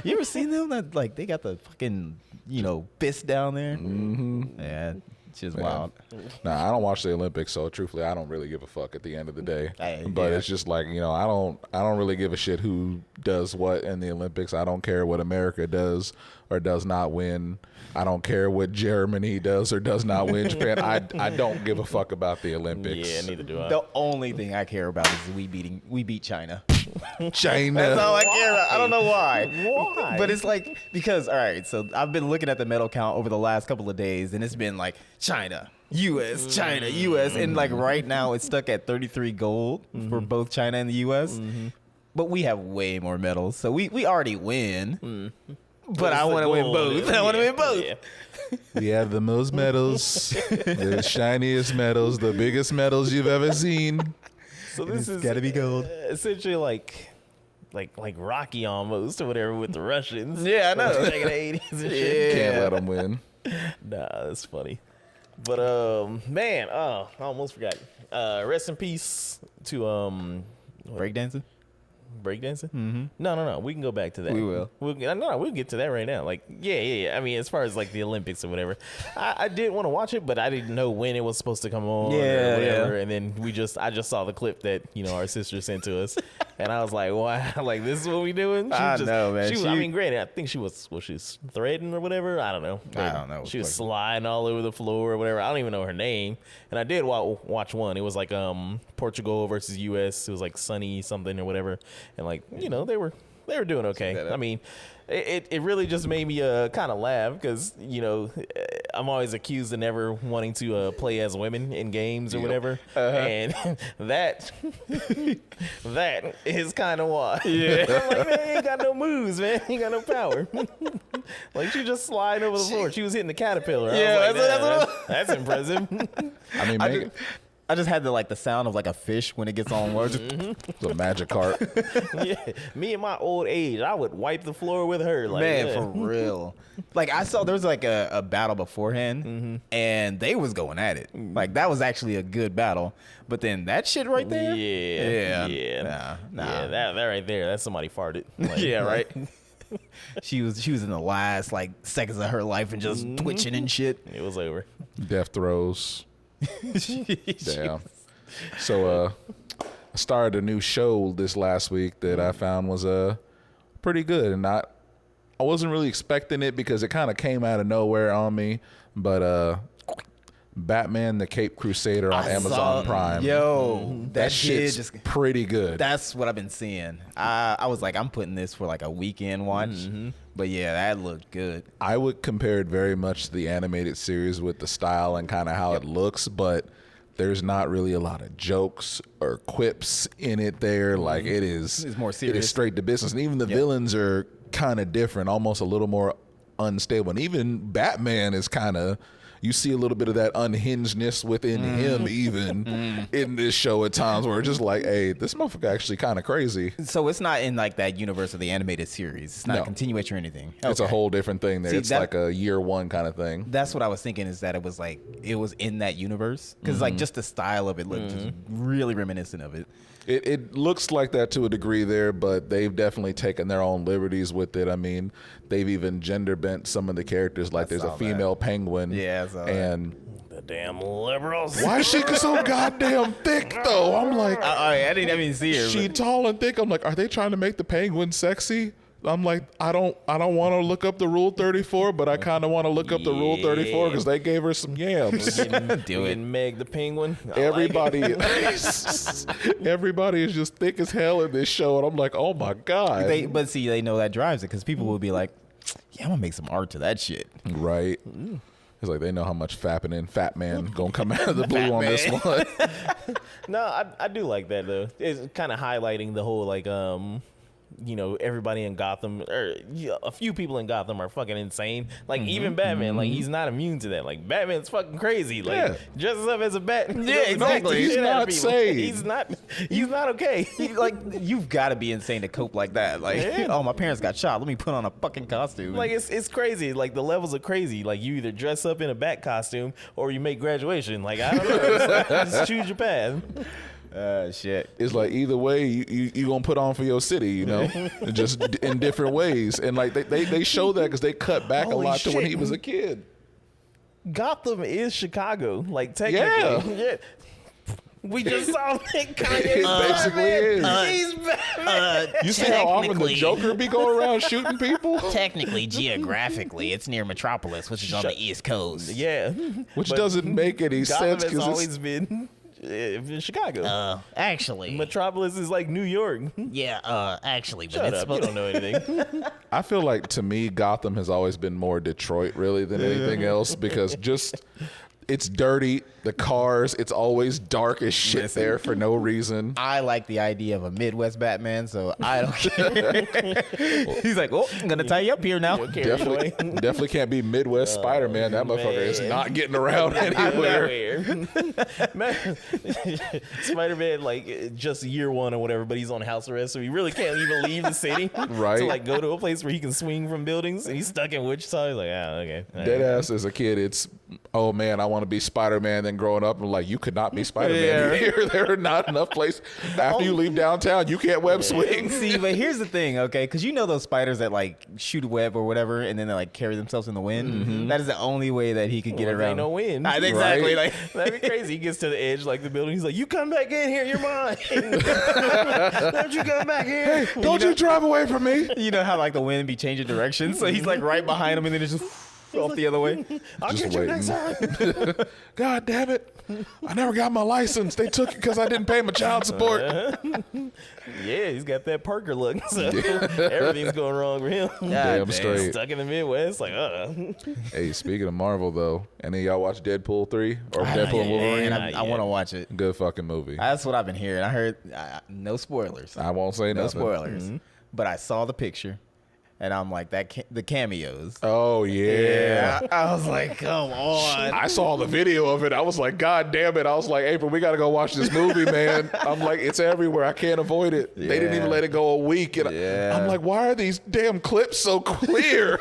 You ever seen them? That like they got the fucking fist down there. Yeah, it's just wild. Nah, I don't watch the Olympics, so truthfully, I don't really give a fuck at the end of the day. But Yeah. it's just like I don't really give a shit who does what in the Olympics. I don't care what America does or does not win. I don't care what Germany does or does not win. Japan. I don't give a fuck about the Olympics. Yeah, neither do I. The only thing I care about is we beat China. China. That's all I care about. I don't know why. Why? But it's like because all right, so I've been looking at the medal count over the last couple of days, and it's been like China, U.S., China, U.S., and like right now it's stuck at 33 gold for both China and the U.S. But we have way more medals, so we already win. But I want to win both. I want to win both. Yeah. We have the most medals, the shiniest medals, the biggest medals you've ever seen. So this is gotta be gold. Essentially like Rocky almost or whatever with the Russians. Yeah, I know. Back in the 80s and shit. Can't let them win. Nah, that's funny. But man, I almost forgot. Rest in peace to Breakdancing. breakdancing. No, we can go back to that. We will. We'll get to that right now. Like, yeah. I mean, as far as like the Olympics or whatever, I did want to watch it, but I didn't know when it was supposed to come on or whatever. And then I just saw the clip that our sister sent to us, and I was like, wow, like this is what we doing. I know, man. I mean, granted, I think she was threading or whatever. I don't know. I don't know. She was sliding all over the floor or whatever. I don't even know her name. And I did watch one. It was like Portugal versus U.S. It was like Sunny something or whatever. And like they were doing okay. I mean, it really just made me kind of laugh because I'm always accused of never wanting to play as women in games or whatever, and that is kind of why. Yeah, I'm like, man, he ain't got no moves, man. He ain't got no power. Like she just sliding over the floor. She was hitting the caterpillar. Yeah, I was like, that's impressive. I mean, I just had the sound of like a fish when it gets on water. it's a magic cart. Yeah, me in my old age, I would wipe the floor with her. Like, Man, for real. Like I saw there was like a battle beforehand, and they was going at it. Like that was actually a good battle. But then that shit right there, yeah. nah. Yeah, that right there, that's somebody farted. Like, Yeah, right. She was in the last like seconds of her life and just twitching and shit. It was over. Death throes. Damn. So started a new show this last week that I found was pretty good, and I wasn't really expecting it because it kind of came out of nowhere on me, but Batman the Caped Crusader on Amazon Prime. Yo, that shit's just pretty good. That's what I've been seeing. I was like, I'm putting this for like a weekend watch. But yeah, that looked good. I would compare it very much to the animated series with the style and kind of how it looks, but there's not really a lot of jokes or quips in it there. Like it's more serious. It is straight to business. And even the villains are kind of different, almost a little more unstable. And even Batman is kind of, you see a little bit of that unhingedness within him even in this show at times where it's just like, hey, this motherfucker actually kind of crazy. So it's not in like that universe of the animated series. It's not a continuation or anything. It's a whole different thing there. It's like a year one kind of thing. That's what I was thinking, is that it was in that universe. Because like just the style of it looked just really reminiscent of it. It looks like that to a degree there, but they've definitely taken their own liberties with it. I mean, they've even gender bent some of the characters. Like there's a female penguin. Yeah, I saw and The damn liberals. why is she so goddamn thick though? I'm like, I didn't see her. She tall and thick. I'm like, are they trying to make the penguin sexy? I'm like, I don't want to look up the Rule 34, but I kind of want to look up the Rule 34 because they gave her some yams. Do it. Meg the penguin. Everybody is just thick as hell in this show, and I'm like, oh my god. But see, they know that drives it, because people will be like, yeah, I'm gonna make some art to that shit. Right. It's like they know how much Fat Man gonna come out of the blue on this one. No, I do like that though. It's kind of highlighting the whole like everybody in Gotham, or a few people in Gotham are fucking insane. Like even Batman, like he's not immune to that. Like Batman's fucking crazy. Like dresses up as a bat. Yeah, exactly. He's not sane. He's not okay. Like, you've got to be insane to cope like that. Like, oh, my parents got shot. Let me put on a fucking costume. Like it's crazy. Like the levels are crazy. Like you either dress up in a bat costume or you make graduation. Like I don't know. Just choose your path. Shit. It's like either way you gonna put on for your city, just in different ways. And like they show that because they cut back a lot to when he was a kid. Gotham is Chicago, like technically. Yeah. We just saw that Kanye. It basically is. He's Batman. You see how often the Joker be going around shooting people? Technically, geographically, it's near Metropolis, which is on the East Coast. Yeah. Which doesn't make any Gotham sense. has always been in Chicago. Actually. Metropolis is like New York. Yeah, actually. But Shut up. You don't know anything. I feel like, to me, Gotham has always been more Detroit, really, than anything else, because it's dirty, the cars, it's always dark as shit there for no reason. I like the idea of a Midwest Batman, so I don't care. He's like, oh, I'm going to tie you up here now. Definitely can't be Midwest Spider-Man. That motherfucker is not getting around anywhere. Spider-Man, like, just year one or whatever, but he's on house arrest, so he really can't even leave the city. Right. To, like, go to a place where he can swing from buildings, and he's stuck in Wichita. He's like, okay. Deadass as a kid, it's, oh man, I want to be Spider-Man. Then growing up, I'm like, you could not be Spider-Man here. There are not enough places. After you leave downtown, you can't web swing. See, but here's the thing, okay? Because you know those spiders that like shoot a web or whatever, and then they like carry themselves in the wind. Mm-hmm. That is the only way that he could get around. Ain't no wind. Exactly. Right? Like that'd be crazy. He gets to the edge, like the building. He's like, "You come back in here. You're mine. Don't you come back here? Hey, don't you drive away from me." You know how like the wind be changing direction, so he's like right behind him, and then it's just off the other way. I'll Just get you next time. God damn it. I never got my license. They took it because I didn't pay my child support. Yeah, he's got that Parker look. So everything's going wrong for him. Damn straight. Stuck in the Midwest. Like, Hey, speaking of Marvel, though, any of y'all watch Deadpool 3 or Deadpool and Wolverine? And I want to watch it. Good fucking movie. That's what I've been hearing. I heard no spoilers. I won't say No nothing. spoilers. Mm-hmm. But I saw the picture, and I'm like, the cameos. Oh, yeah. I was like, come on. I saw the video of it. I was like, God damn it. I was like, April, we got to go watch this movie, man. I'm like, it's everywhere. I can't avoid it. They didn't even let it go a week. And I'm like, why are these damn clips so clear?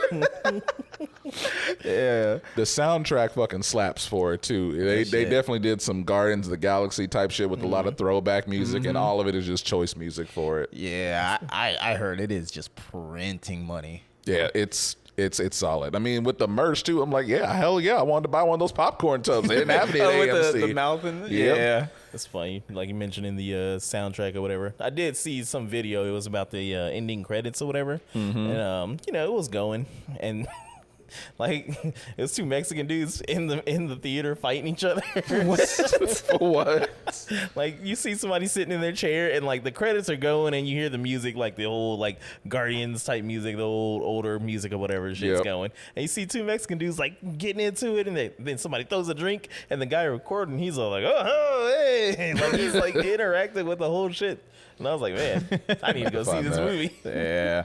Yeah. The soundtrack fucking slaps for it, too. They definitely did some Guardians of the Galaxy type shit with a lot of throwback music, and all of it is just choice music for it. Yeah, I heard it is just printing money. Yeah, it's it's solid. I mean, with the merch too, I'm like, yeah, hell yeah, I wanted to buy one of those popcorn tubs. They didn't have any at with AMC. the mouth and Yep. yeah. That's funny. Like you mentioned in the soundtrack or whatever. I did see some video. It was about the ending credits or whatever. And it was going and like it was two Mexican dudes in the theater fighting each other. What? Like you see somebody sitting in their chair and like the credits are going and you hear the music, like the old like Guardians type music, the older music or whatever shit's going. And you see two Mexican dudes like getting into it, and then somebody throws a drink and the guy recording, he's all like, oh hey, like he's like interacting with the whole shit. And I was like, man, I need to go see this movie. Yeah.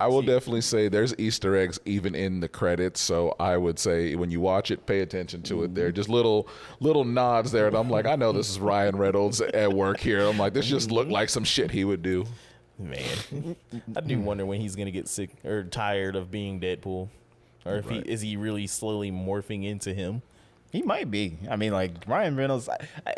I will definitely say there's Easter eggs even in the credits. So I would say when you watch it, pay attention to it. There, just little nods there, and I'm like, I know this is Ryan Reynolds at work here. I'm like, this just looked like some shit he would do. Man, I do wonder when he's gonna get sick or tired of being Deadpool, or if is he really slowly morphing into him. He might be. I mean, like Ryan Reynolds.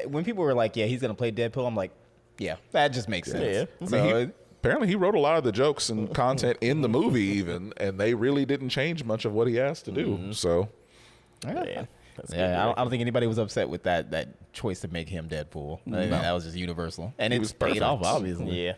When people were like, "Yeah, he's gonna play Deadpool," I'm like, "Yeah, that just makes sense." Yeah. So Apparently, he wrote a lot of the jokes and content in the movie, even, and they really didn't change much of what he asked to do. So, Man, that's yeah, I don't think anybody was upset with that choice to make him Deadpool. I think that was just universal, and it's was paid perfect. off, obviously. Yeah.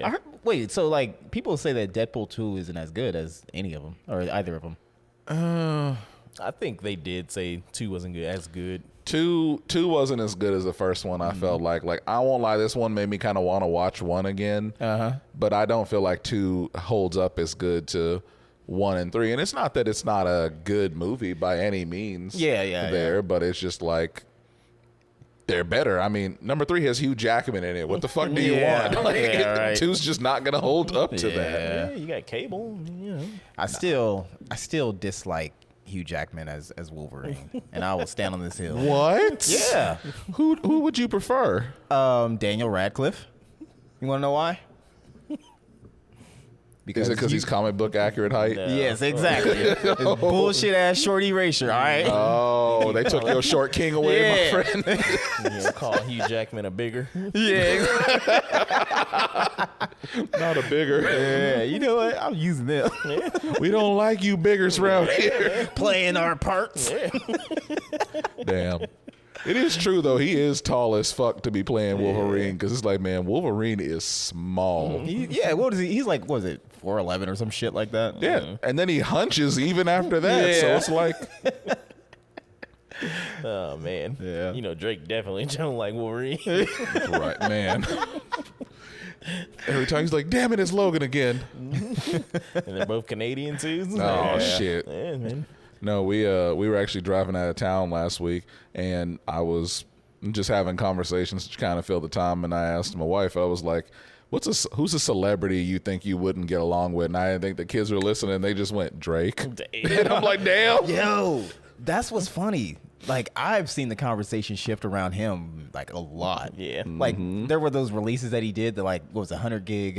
I heard, wait, so like people say that Deadpool 2 isn't as good as any of them or either of them. I think they did say 2 wasn't as good. two wasn't as good as the first one. I felt like I won't lie, this one made me kind of want to watch 1 again. But I don't feel like 2 holds up as good to 1 and 3. And it's not that it's not a good movie by any means. Yeah. But it's just like they're better. I mean, number 3 has Hugh Jackman in it. What the fuck do you want? Like, right. 2's just not gonna hold up to that. Yeah, you got Cable. You know. I still dislike Hugh Jackman as Wolverine, and I will stand on this hill. What? Yeah. Who would you prefer? Daniel Radcliffe. You want to know why? Is it because he's comic book accurate height? No. Yes, exactly. It's bullshit ass short erasure. All right. Oh, they took your short king away, my friend. You call Hugh Jackman a bigger. Yeah. Not a bigger. Yeah. You know what? I'm using them. We don't like you biggers around here. Playing our parts. Damn. It is true, though. He is tall as fuck to be playing Wolverine, because it's like, man, Wolverine is small. What is he? He's like, what is it, 4'11" or some shit like that? Yeah. And then he hunches even after that. So it's like, Oh man. Yeah. You know Drake definitely don't like Wolverine. right, man. Every time he's like, damn it, it's Logan again. And they're both Canadian too. Oh, shit. Yeah, man. No, we were actually driving out of town last week, and I was just having conversations to kind of fill the time, and I asked my wife, I was like, who's a celebrity you think you wouldn't get along with? And I didn't think the kids were listening. They just went, Drake. And I'm like, damn. Yo, that's what's funny. Like, I've seen the conversation shift around him, like, a lot. Yeah. Like, there were those releases that he did, the, like, what was it, 100 gig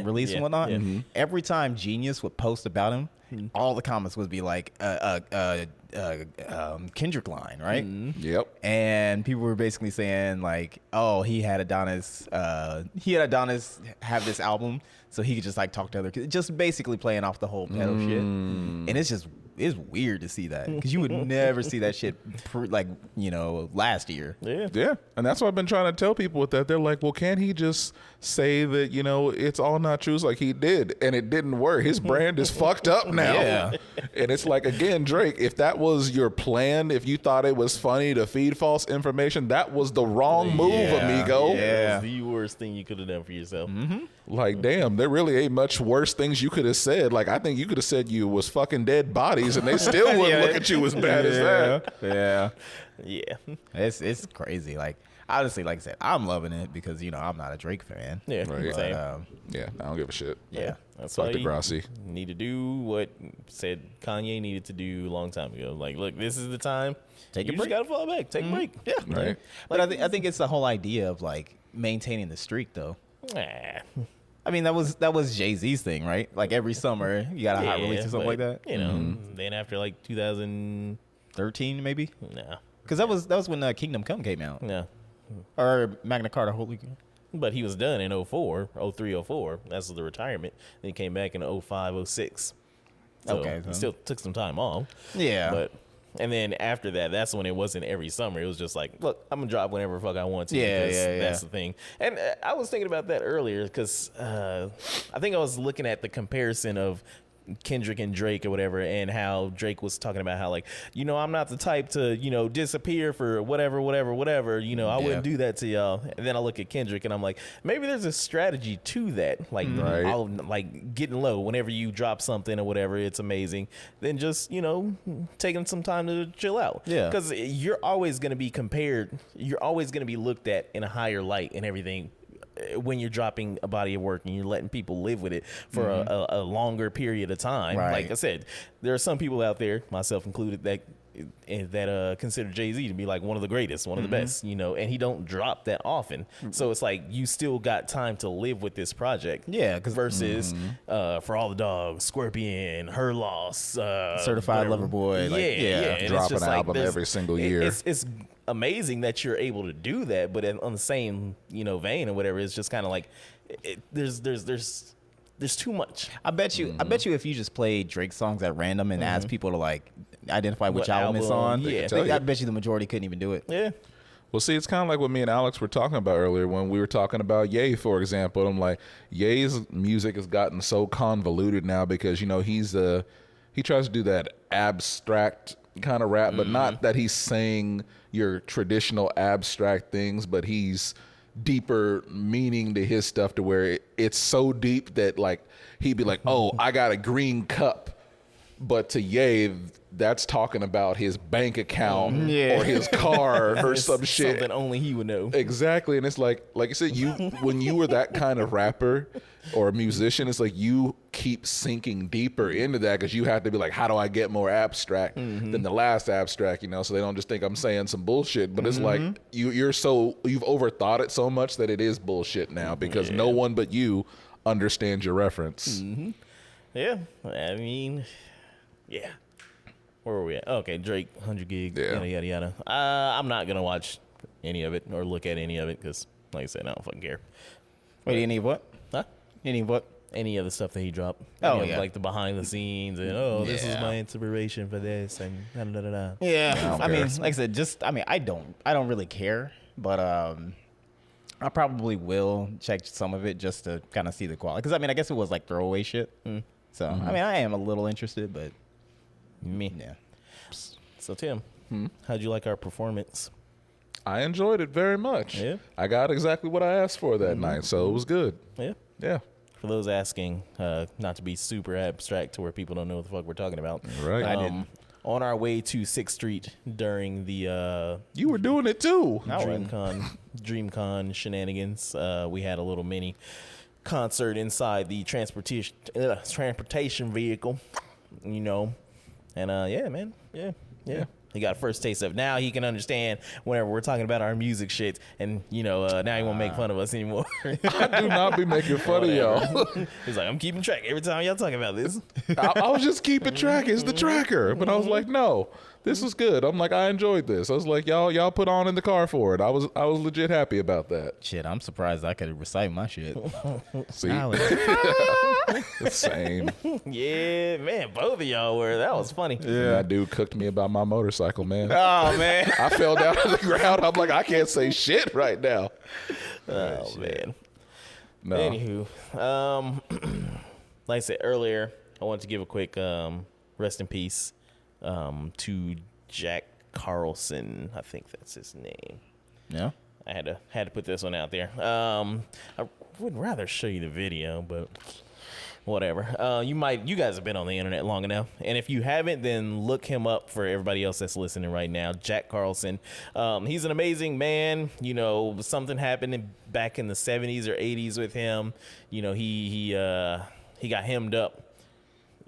release and whatnot. Yeah. Every time Genius would post about him, all the comments would be like, Kendrick line, right? Yep. And people were basically saying, like, oh, he had Adonis have this album so he could just, like, talk to other kids. Just basically playing off the whole pedo shit. And it's weird to see that, because you would never see that shit last year. Yeah. And that's what I've been trying to tell people with that. They're like, well, can't he just say that, it's all not true? It's like, he did, and it didn't work. His brand is fucked up now. Yeah. And it's like, again, Drake, if that was your plan, if you thought it was funny to feed false information, that was the wrong move, amigo. That was the worst thing you could have done for yourself. Like, damn, there really ain't much worse things you could have said. Like, I think you could have said you was fucking dead bodies, and they still wouldn't look at you as bad as that. Yeah. Yeah. It's crazy. Like, honestly, like I said, I'm loving it because, I'm not a Drake fan. Yeah. Right. Same. Yeah, I don't give a shit. Yeah. That's Fuck why Degrassi. you need to do what said Kanye needed to do a long time ago. Like, look, this is the time. Take a you break. just gotta fall back. Take a break. Yeah. Right. But I think it's the whole idea of, like, maintaining the streak, though. Nah. I mean, that was Jay-Z's thing, right? Like, every summer you got a hot release or something like that. You know, then after like 2000, 13 maybe, no, because that was when Kingdom Come came out, no. or Magna Carta Holy. But he was done in 04, 03, 04. That's the retirement. Then he came back in 05, 06. So Okay, he so- still took some time off. Yeah. But and then after that, that's when it wasn't every summer. It was just like, look, I'm gonna drop whenever the fuck I want to. Yeah, because yeah, that's yeah. the thing. And I was thinking about that earlier because I think I was looking at the comparison of Kendrick and Drake or whatever, and how Drake was talking about how, like, you know, I'm not the type to, you know, disappear for whatever, you know, I wouldn't do that to y'all. And then I look at Kendrick and I'm like, maybe there's a strategy to that. Like, Right. I'll like getting low whenever you drop something or whatever, it's amazing. Then just, you know, taking some time to chill out. Yeah. Because you're always going to be compared, you're always going to be looked at in a higher light and everything when you're dropping a body of work and you're letting people live with it for a longer period of time. Right. Like I said, there are some people out there, myself included, that consider Jay-Z to be like one of the greatest, one of the best, you know, and he don't drop that often. So it's like you still got time to live with this project. Yeah, 'cause- versus For All the Dogs, Scorpion, Her Loss, Certified Lover Boy, like, yeah. And it's Drop just an like album there's- every single year. It's amazing that you're able to do that, but on the same, you know, vein or whatever, it's just kind of like there's too much. I bet you if you just played Drake songs at random and asked people to like identify which What album it's album, on, yeah. I bet you the majority couldn't even do it. Yeah. Well, see, it's kind of like what me and Alex were talking about earlier when we were talking about Ye, for example. I'm like, Ye's music has gotten so convoluted now because, you know, he tries to do that abstract kind of rap, but not that he's saying your traditional abstract things, but he's deeper meaning to his stuff to where it's so deep that, like, he'd be like, oh, I got a green cup. But to Ye, that's talking about his bank account or his car or some shit. Something only he would know. Exactly. And it's like I said, when you were that kind of rapper or a musician, it's like you keep sinking deeper into that because you have to be like, how do I get more abstract than the last abstract, you know, so they don't just think I'm saying some bullshit. But it's like you've overthought it so much that it is bullshit now because no one but you understands your reference. Yeah. I mean, yeah. Where were we at? Okay, Drake, 100 gig, Yeah. yada, yada, yada. I'm not going to watch any of it or look at any of it because, like I said, I don't fucking care. Wait, any of what? Huh? Any of what? Any of the stuff that he dropped. Oh, Any of, yeah. like the behind the scenes and, this is my inspiration for this and da da da da. Yeah, I mean, care. like I said, I don't really care, but I probably will check some of it just to kind of see the quality. Because I mean, I guess it was like throwaway shit. So I mean, I am a little interested, but Me. yeah. So, Tim, how'd you like our performance? I enjoyed it very much. Yeah. I got exactly what I asked for that night, so it was good. Yeah. Yeah. For those asking, not to be super abstract to where people don't know what the fuck we're talking about. Right. I didn't. On our way to 6th Street during the You were doing it too. Dreamcon shenanigans, we had a little mini concert inside the transportation vehicle, you know. And yeah, man. Yeah. He got first taste of it. Now he can understand whenever we're talking about our music shit, and you know, now he won't make fun of us anymore. I do not be making fun of y'all. He's like, I'm keeping track every time y'all talking about this. I was just keeping track. It's the tracker. But I was like, no, this was good. I'm like, I enjoyed this. I was like, y'all put on in the car for it. I was legit happy about that. Shit, I'm surprised I could recite my shit. See, I was- same. Yeah, man, both of y'all were. That was funny. Yeah, that dude cooked me about my motorcycle, man. Oh man. I fell down to the ground. I'm like, I can't say shit right now. Oh man. No. Anywho, like I said earlier, I wanted to give a quick rest in peace to Jack Carlson. I think that's his name. Yeah. I had to put this one out there. I would rather show you the video, but whatever. You guys have been on the internet long enough, and if you haven't, then look him up for everybody else that's listening right now. Jack Carlson. He's an amazing man. You know, something happened back in the 70s or 80s with him. You know, he got hemmed up.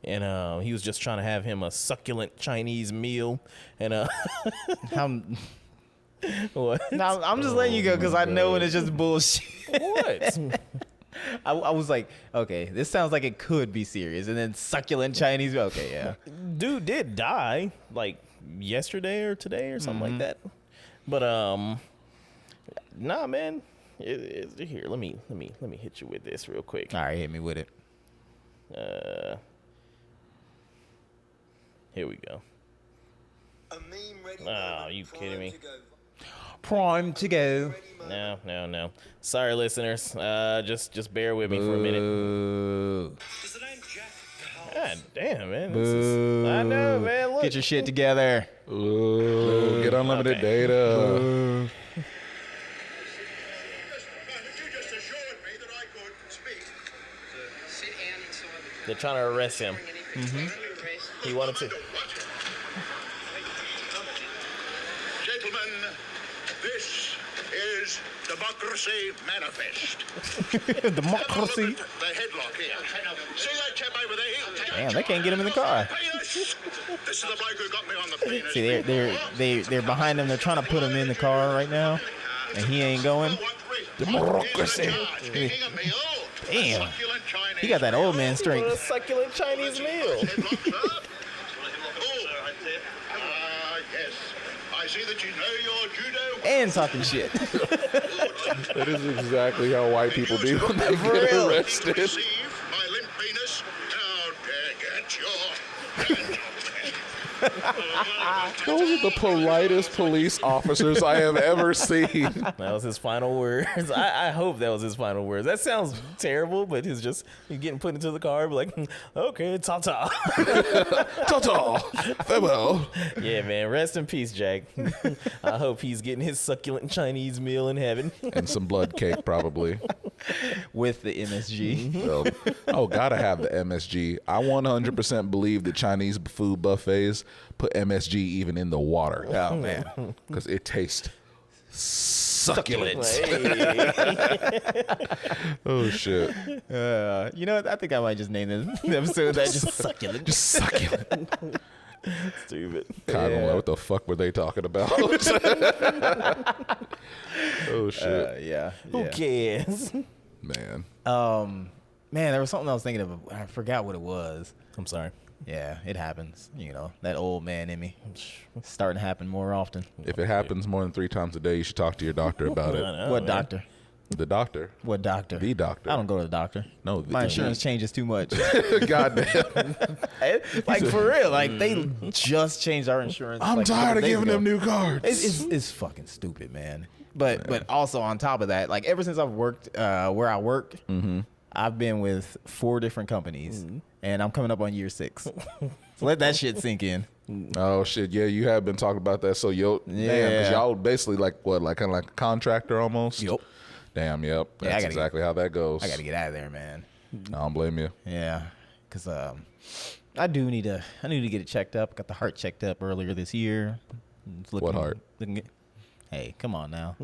And he was just trying to have him a succulent Chinese meal. And what? No, I'm just letting you go because I know when it's just bullshit. What? I was like, okay, this sounds like it could be serious, and then succulent Chinese. Okay, yeah. Dude did die like yesterday or today or something like that. But nah, man. Here, let me hit you with this real quick. All right, hit me with it. Here we go. Oh, you kidding me? Prime to go. No. Sorry, listeners. Just bear with me for a minute. God damn, man. I know, man. Look. Get your shit together. Ooh, get unlimited data. They're trying to arrest him. He wanted to. Gentlemen, this is Democracy Manifest. Democracy. The headlock here. See that chap over there? Damn, they can't get him in the car. Penis. This is the bloke who got me on the penis. See, they're behind him. They're trying to put him in the car right now, and he ain't going. Democracy. Damn. He got that old man A strength. succulent Chinese meal. Yes. I see that you know your judo. And talking shit. That is exactly how white people do when they For get real. arrested. Receive my limp penis. How dare get your hand Those are the politest police officers I have ever seen. That was his final words. I hope that was his final words. That sounds terrible, but he's getting put into the car, like, okay, ta-ta. Ta-ta. Farewell. Yeah, man, rest in peace, Jack. I hope he's getting his succulent Chinese meal in heaven. And some blood cake, probably. With the MSG. Oh, gotta have the MSG. I 100% believe the Chinese food buffets put MSG even in the water. Oh, man. Because it tastes succulent. Hey. Oh, shit. You know what? I think I might just name this episode that just succulent. Just succulent. Stupid. I don't know what the fuck were they talking about. Oh, shit. Yeah. Who cares? Man. Man, there was something I was thinking of. I forgot what it was. I'm sorry. Yeah, it happens. You know, that old man in me. It's starting to happen more often. If it happens more than 3 times a day, you should talk to your doctor about I it. know, What man. doctor? The doctor. What doctor? The doctor. I don't go to the doctor. No, My insurance changes too much. Goddamn. Like, for real. Like, they just changed our insurance. I'm like, a couple tired of days giving ago. them new cards. It's fucking stupid, man. But also on top of that, like, ever since I've worked where I work, I've been with 4 different companies, and I'm coming up on year 6. So let that shit sink in. Oh shit, yeah, you have been talking about that. So damn, because y'all basically like what, like kind of like a contractor almost. Yep. Damn, yep. Yeah, I That's gotta exactly how that goes. I got to get out of there, man. I don't blame you. Yeah, because I need to get it checked up. Got the heart checked up earlier this year. It's What heart? Hey, come on now.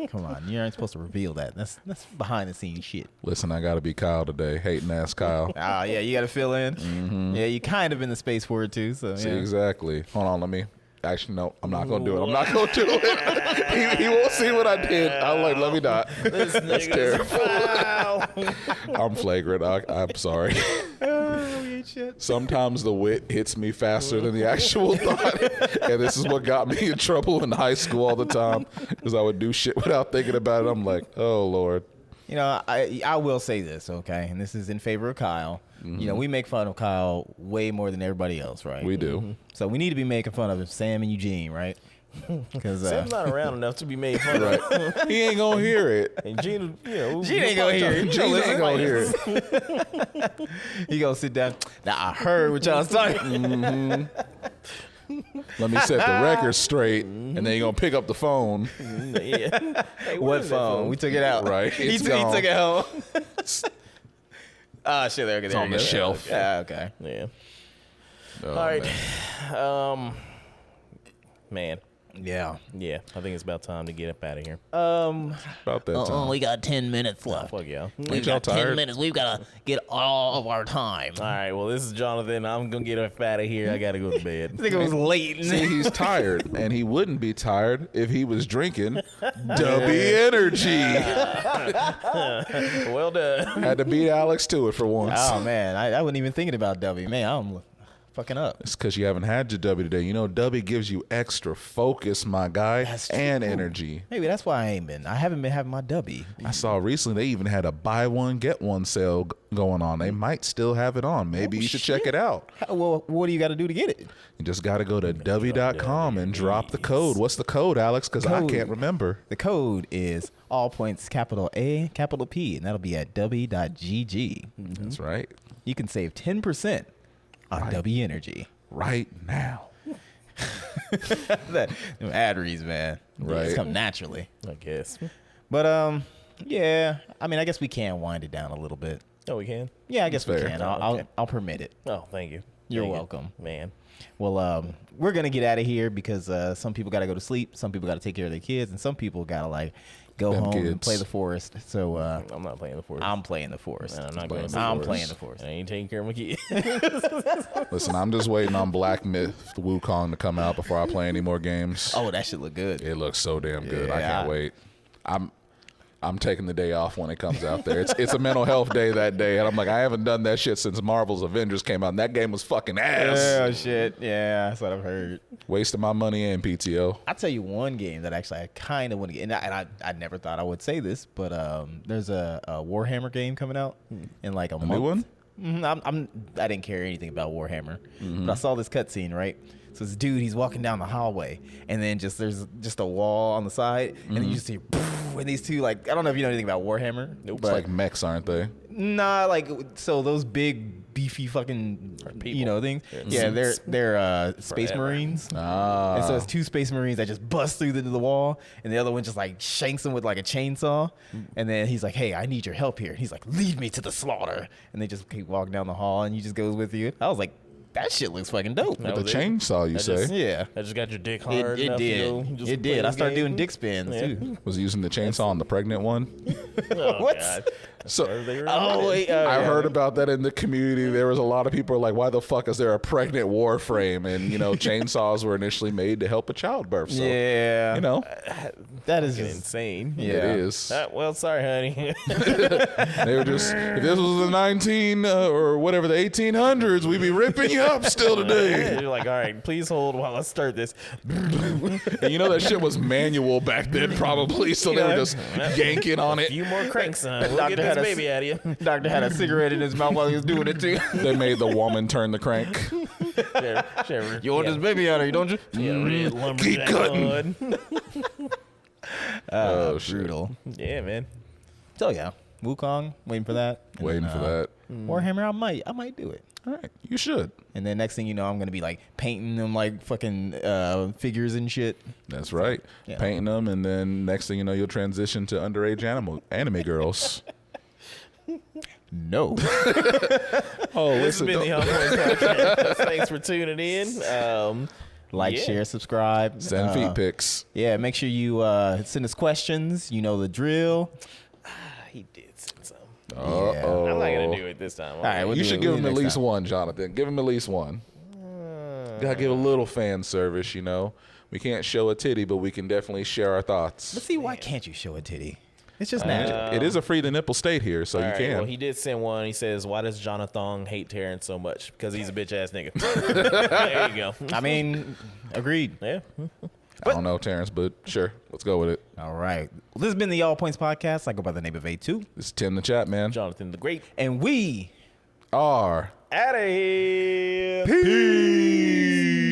Come on. You aren't supposed to reveal that. That's behind the scenes shit. Listen, I gotta be Kyle today. Hating ass Kyle. Ah, yeah, you got to fill in. Yeah, you kind of in the space for it too. So See, yeah. exactly. Hold on, let me. Actually, no, I'm not gonna do it. I'm not gonna do it. he won't see what I did. I'm like, let me not. That's terrible. I'm flagrant. I'm sorry. Sometimes the wit hits me faster than the actual thought, and this is what got me in trouble in high school all the time, because I would do shit without thinking about it. I'm like, oh Lord. You know, I will say this, okay, and this is in favor of Kyle. You know, we make fun of Kyle way more than everybody else, right? We do. So we need to be making fun of Sam and Eugene, right? Because Sam's not around enough to be made fun of. Right. He ain't gonna hear it. And Gene, you know, Gene ain't gonna hear it. Gene ain't gonna hear it. he gonna sit down. Now I heard what y'all was talking. Let me set the record straight, and then you're gonna pick up the phone. Yeah. Hey, What where's that phone? We took it out. Right, He it's took gone. it home. Ah, shit. There, It's on the shelf. Yeah. Okay. Yeah. Oh, All right. man. Man. Yeah. Yeah. I think it's about time to get up out of here. About that time. We got 10 minutes left. Fuck y'all. We've y'all got 10 tired? minutes. We've got to get all of our time. All right. Well, this is Jonathan. I'm gonna get up out of here. I gotta go to bed. I think it was late. See, he's tired, and he wouldn't be tired if he was drinking W Energy. Well done. Had to beat Alex to it for once. Oh man, I wasn't even thinking about W. Man, I'm fucking up. It's because you haven't had your W today. You know, W gives you extra focus, my guy, That's and true. energy. Maybe that's why I haven't been having my W. I saw recently they even had a buy one get one sale going on. They might still have it on. Maybe you should check it out. Well, what do you got to do to get it? You just got to go to W.com and drop the code. What's the code, Alex? Because I Code. can't remember. The code is all points capital A, capital P, and that'll be at w.gg. That's right. You can save 10% on W Energy. Right now. Them ad reads, man. Right. It's come naturally. I guess. But yeah. I mean, I guess we can wind it down a little bit. Oh, we can. Yeah, I guess we fair. can. Okay. I'll permit it. Oh, thank you. You're Thank you. welcome. Man. Well, we're gonna get out of here because some people got to go to sleep, some people got to take care of their kids, and some people gotta like go Them home and kids. play the forest. So I'm not playing the forest. I'm playing the forest. I'm not going to I'm playing the forest. I ain't taking care of my kid. Listen, I'm just waiting on Black Myth Wukong to come out before I play any more games. Oh, that should look good. It looks so damn good. I Yeah. can't wait. I'm taking the day off when it comes out there. It's a mental health day that day, and I'm like, I haven't done that shit since Marvel's Avengers came out. And that game was fucking ass. Oh shit! Yeah, that's what I've heard. Wasting my money and PTO. I'll tell you one game that actually I kind of want to get, and I never thought I would say this, but there's a Warhammer game coming out in like a month. New one? I didn't care anything about Warhammer, but I saw this cutscene, right? So this dude, he's walking down the hallway, and then there's just a wall on the side, and then you just see, poof, and these two, like, I don't know if you know anything about Warhammer. Nope. It's like mechs, aren't they? Nah, like, so those big beefy fucking things. Yeah, they're Space Forever. Marines. Ah. And so it's two Space Marines that just bust through the wall, and the other one just like shanks him with like a chainsaw. And then he's like, "Hey, I need your help here." And he's like, "Lead me to the slaughter." And they just keep walking down the hall, and he just goes with you. I was like, that shit looks fucking dope. With the was it. chain,saw, you say? Yeah. I just got your dick hard. It enough to did. go just It play did. I the started game? doing dick spins Yeah. too. Was he using the chainsaw on the pregnant one? Oh, What? God. So Oh wait, I heard about that in the community. There was a lot of people like, why the fuck is there a pregnant Warframe? And, chainsaws were initially made to help a childbirth. So, yeah, that is Fucking just insane. Yeah. it is. Well, sorry, honey. They were just, if this was the or whatever, the 1800s, we'd be ripping you up still today. You're like, all right, please hold while I start this. And that shit was manual back then, probably. So they were just yanking on A it. few more cranks, son. We'll Doctor get had this a- baby out of you. Doctor had a cigarette in his mouth while he was doing it too. They made the woman turn the crank. You want this baby out of you, don't you? Red lumberjack cutting. hood. Oh, shit. Brutal. Yeah, man. So yeah, Wukong, waiting for that. And Waiting then, for that. Warhammer, I might do it. All right, you should. And then next thing you know, I'm gonna be like painting them like fucking figures and shit. That's right. Yeah. Painting them, and then next thing you know, you'll transition to underage anime girls. No. Oh, This has listen. been the don't- On Point Podcast. Thanks for tuning in. Like, Yeah. share, subscribe. Send feet pics. Yeah, make sure you send us questions. You know the drill. He did send some. Uh-oh. I'm not going to do it this time. All right, we'll You do should it- give we'll him do at it next least time. one, Jonathan. Give him at least one. Gotta give a little fan service, We can't show a titty, but we can definitely share our But thoughts. see, why can't you show a titty? It's just natural. It is a free the nipple state here, so All you right, can. well, he did send one. He says, why does Jonathan hate Terrence so much? Because he's a bitch-ass nigga. There you go. I mean, agreed. Yeah. I don't know, Terrence, but sure. Let's go with it. All right. Well, this has been the All Points Podcast. I go by the name of A2. This is Tim the Chat, man. Jonathan the Great. And we R. Out of here. Peace.